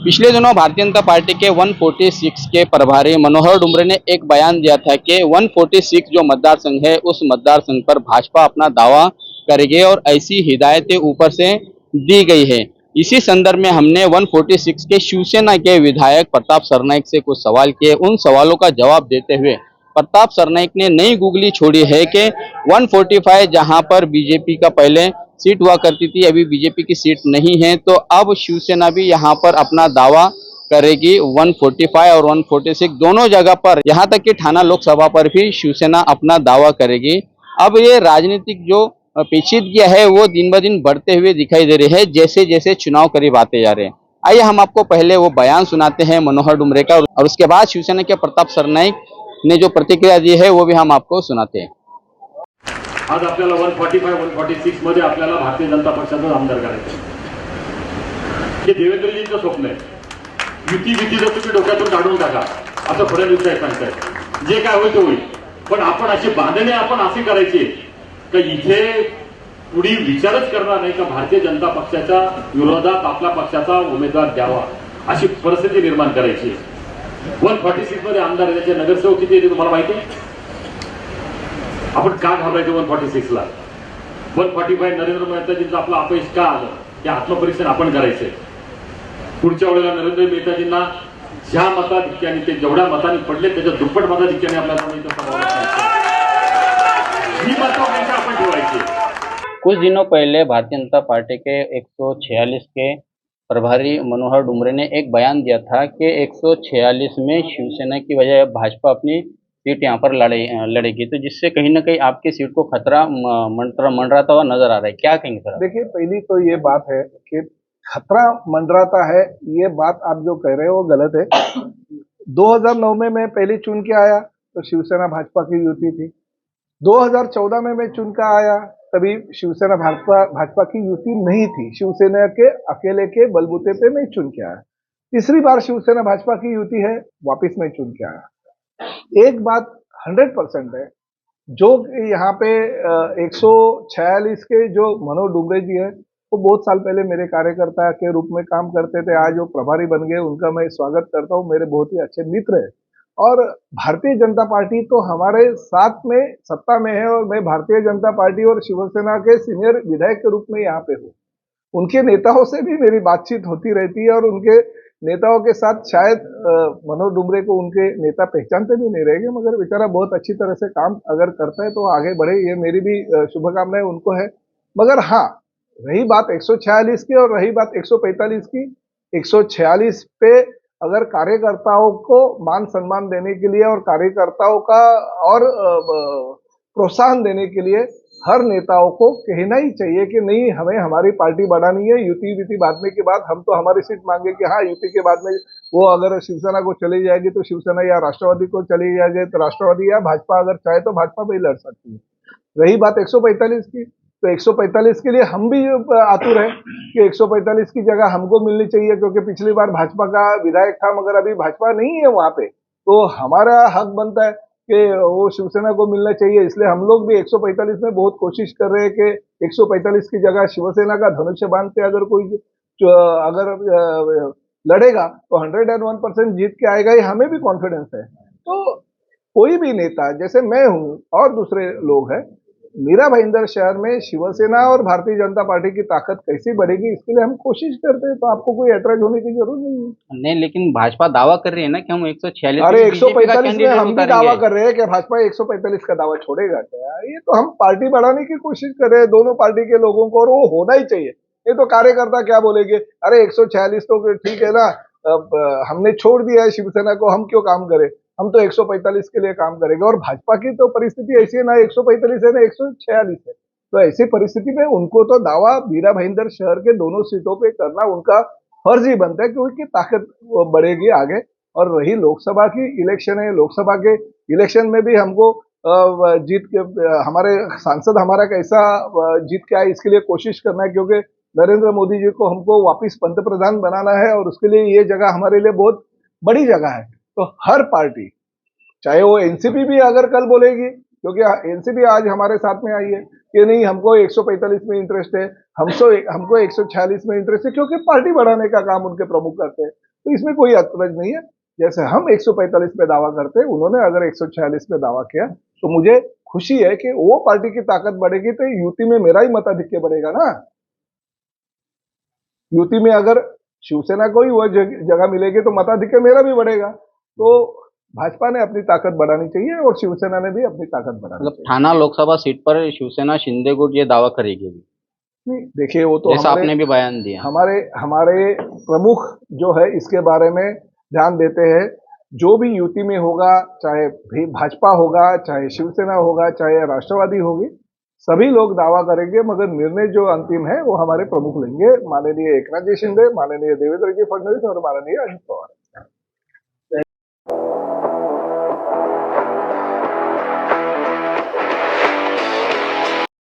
पिछले दिनों भारतीय जनता पार्टी के 146 के प्रभारी मनोहर डुमरे ने एक बयान दिया था कि 146 जो मतदार संघ है उस मतदार संघ पर भाजपा अपना दावा करेगी और ऐसी हिदायतें ऊपर से दी गई है। इसी संदर्भ में हमने 146 के शिवसेना के विधायक प्रताप सरनाईक से कुछ सवाल किए। उन सवालों का जवाब देते हुए प्रताप सरनाईक ने नई गुगली छोड़ी है कि 145 जहां पर बीजेपी का पहले सीट हुआ करती थी, अभी बीजेपी की सीट नहीं है, तो अब शिवसेना भी यहां पर अपना दावा करेगी 145 और 146 दोनों जगह पर, यहां तक कि थाना लोकसभा पर भी शिवसेना अपना दावा करेगी। अब ये राजनीतिक जो पेचीदगियां है वो दिन ब दिन बढ़ते हुए दिखाई दे रही है जैसे जैसे चुनाव करीब आते जा रहे हैं। आइए हम आपको पहले वो बयान सुनाते हैं मनोहर डुमरे का और उसके बाद शिवसेना के प्रताप सरनाईक ने जो प्रतिक्रिया दी है वो भी हम आपको सुनाते हैं। आज आपल्याला 145 146 मध्ये आपल्याला भारतीय जनता पक्षाचा आमदार करायचं हे देवेंद्रजींचं स्वप्न आहे। युती जर तुम्ही डोक्यातून काढून टाका असं फडणवीस साहेब सांगतायत, जे काय होईल ते होईल, पण आपण अशी बांधणे आपण अशी करायची की इथे पुढे विचारच करणार नाही का भारतीय जनता पक्षाच्या विरोधात आपल्या पक्षाचा उमेदवार द्यावा, अशी परिस्थिती निर्माण करायची। 146 मध्ये आमदार त्याचे नगरसेवक किती येते तुम्हाला माहिती आहे? आपण का घाबरायचं 146 ला? 145 नरेंद्र मेहताजींचं आपलं अपयश का आलं हे आत्मपरीक्षण आपण करायचंय। पुढच्या वेळेला नरेंद्र मेहताजींना ज्या मताधिक्याने ते जेवढ्या मतांनी पडले त्याच्या दुप्पट मताधिक्याने आपल्याला ही मतं आपण ठेवायची। कुछ दिनों पहले भारतीय जनता पार्टी के 146 के प्रभारी मनोहर डुमरे ने एक बयान दिया था कि 146 में शिवसेना की बजाय भाजपा अपनी सीट यहाँ पर लड़ेगी, तो जिससे कहीं ना कहीं आपकी सीट को खतरा मंडराता हुआ नजर आ रहा है। क्या कहेंगे सर? देखिए, पहली तो ये बात है कि खतरा मंडराता है, ये बात आप जो कह रहे हो वो गलत है। 2009 में मैं पहले चुन के आया तो शिवसेना भाजपा की युति थी। 2014 में मैं चुन के आया तभी शिवसेना भाजपा की युति नहीं थी। शिवसेना के अकेले के बलबूते पे मैं चुन के आया। तीसरी बार शिवसेना भाजपा की युति है, वापिस मैं चुन के आया। एक बात 100% है, जो यहाँ पे 146 के जो मनोहर डुमरे जी है वो बहुत साल पहले मेरे कार्यकर्ता के रूप में काम करते थे, आज वो प्रभारी बन गए, उनका मैं स्वागत करता हूँ। मेरे बहुत ही अच्छे मित्र है और भारतीय जनता पार्टी तो हमारे साथ में सत्ता में है और मैं भारतीय जनता पार्टी और शिवसेना के सीनियर विधायक के रूप में यहाँ पे हूँ। उनके नेताओं से भी मेरी बातचीत होती रहती है और उनके नेताओं के साथ शायद मनोहर डुमरे को उनके नेता पहचानते भी नहीं रहेंगे, मगर बेचारा बहुत अच्छी तरह से काम अगर करता है तो आगे बढ़े, ये मेरी भी शुभकामनाएं उनको है। मगर हाँ, रही बात 146 की और रही बात 145 की, 146 पे अगर कार्यकर्ताओं को मान सम्मान देने के लिए और कार्यकर्ताओं का और प्रोत्साहन देने के लिए हर नेताओं को कहना ही चाहिए कि नहीं, हमें हमारी पार्टी बढ़ानी है। युति बाद में के बाद हम तो हमारी सीट मांगे कि हाँ, युति के बाद में वो अगर शिवसेना को चली जाएगी तो शिवसेना या राष्ट्रवादी को चली जाएगी तो राष्ट्रवादी, या भाजपा अगर चाहे तो भाजपा भी लड़ सकती है। रही बात 145 की, तो 145 के लिए हम भी आतुर है कि 145 की जगह हमको मिलनी चाहिए, क्योंकि पिछली बार भाजपा का विधायक था मगर अभी भाजपा नहीं है वहां पे, तो हमारा हक बनता है कि वो शिवसेना को मिलना चाहिए। इसलिए हम लोग भी 145 में बहुत कोशिश कर रहे हैं कि 145 की जगह शिवसेना का धनुष्य बांध पे अगर कोई अगर लड़ेगा तो 101% जीत के आएगा, ये हमें भी कॉन्फिडेंस है। तो कोई भी नेता, जैसे मैं हूं और दूसरे लोग हैं, मीरा भाईंदर शहर में शिवसेना और भारतीय जनता पार्टी की ताकत कैसी बढ़ेगी इसके लिए हम कोशिश करते हैं, तो आपको कोई ऐतराज होने की जरूरत नहीं है। नहीं, लेकिन भाजपा दावा कर रही है ना कि हम 146, अरे 145 में हम भी दावा कर रहे हैं कि भाजपा 145 का दावा छोड़ेगा क्या? ये तो हम पार्टी बढ़ाने की कोशिश कर रहे हैं दोनों पार्टी के लोगों को, और वो होना ही चाहिए। ये तो कार्यकर्ता क्या बोलेंगे, अरे 146 तो ठीक है ना, हमने छोड़ दिया है शिवसेना को, हम क्यों काम करें, हम तो 145 के लिए काम करेंगे। और भाजपा की तो परिस्थिति ऐसी है, ना 145 है ना 146 है, तो ऐसी परिस्थिति में उनको तो दावा मीरा भाईंदर शहर के दोनों सीटों पे करना उनका फर्ज ही बनता है, क्योंकि ताकत बढ़ेगी आगे। और रही लोकसभा की इलेक्शन है, लोकसभा के इलेक्शन में भी हमको जीत के हमारे सांसद हमारा कैसा जीत के आए इसके लिए कोशिश करना है, क्योंकि नरेंद्र मोदी जी को हमको वापिस पंतप्रधान बनाना है और उसके लिए ये जगह हमारे लिए बहुत बड़ी जगह है। तो हर पार्टी, चाहे वो एनसीपी भी अगर कल बोलेगी, क्योंकि एनसीपी आज हमारे साथ में आई है कि नहीं हमको 145 में इंटरेस्ट है, हमको 146 में इंटरेस्ट है, क्योंकि पार्टी बढ़ाने का काम उनके प्रमुख करते हैं। तो इसमें कोई अतरज नहीं है। जैसे हम 145 पे दावा करते हैं, उन्होंने अगर 146 पे दावा किया तो मुझे खुशी है कि वो पार्टी की ताकत बढ़ेगी तो यूपी में मेरा ही मताधिक्य बढ़ेगा ना। यूपी में अगर शिवसेना को ही वो जगह मिलेगी तो मताधिक्य मेरा भी बढ़ेगा। तो भाजपा ने अपनी ताकत बढ़ानी चाहिए और शिवसेना ने भी अपनी ताकत बढ़ानी मतलब थाना लोकसभा सीट पर शिवसेना शिंदे गुट ये दावा करेगी भी, चाहिए। नहीं, देखिए वो तो जैसा आपने भी बयान दिया। हमारे हमारे प्रमुख जो है इसके बारे में ध्यान देते हैं। जो भी यूपी में होगा, चाहे भी भाजपा होगा, चाहे शिवसेना होगा, चाहे राष्ट्रवादी होगी, सभी लोग दावा करेंगे, मगर निर्णय जो अंतिम है वो हमारे प्रमुख लेंगे, माननीय एकनाथ जी शिंदे, माननीय देवेंद्र जी फडणवीस और माननीय अजित पवार।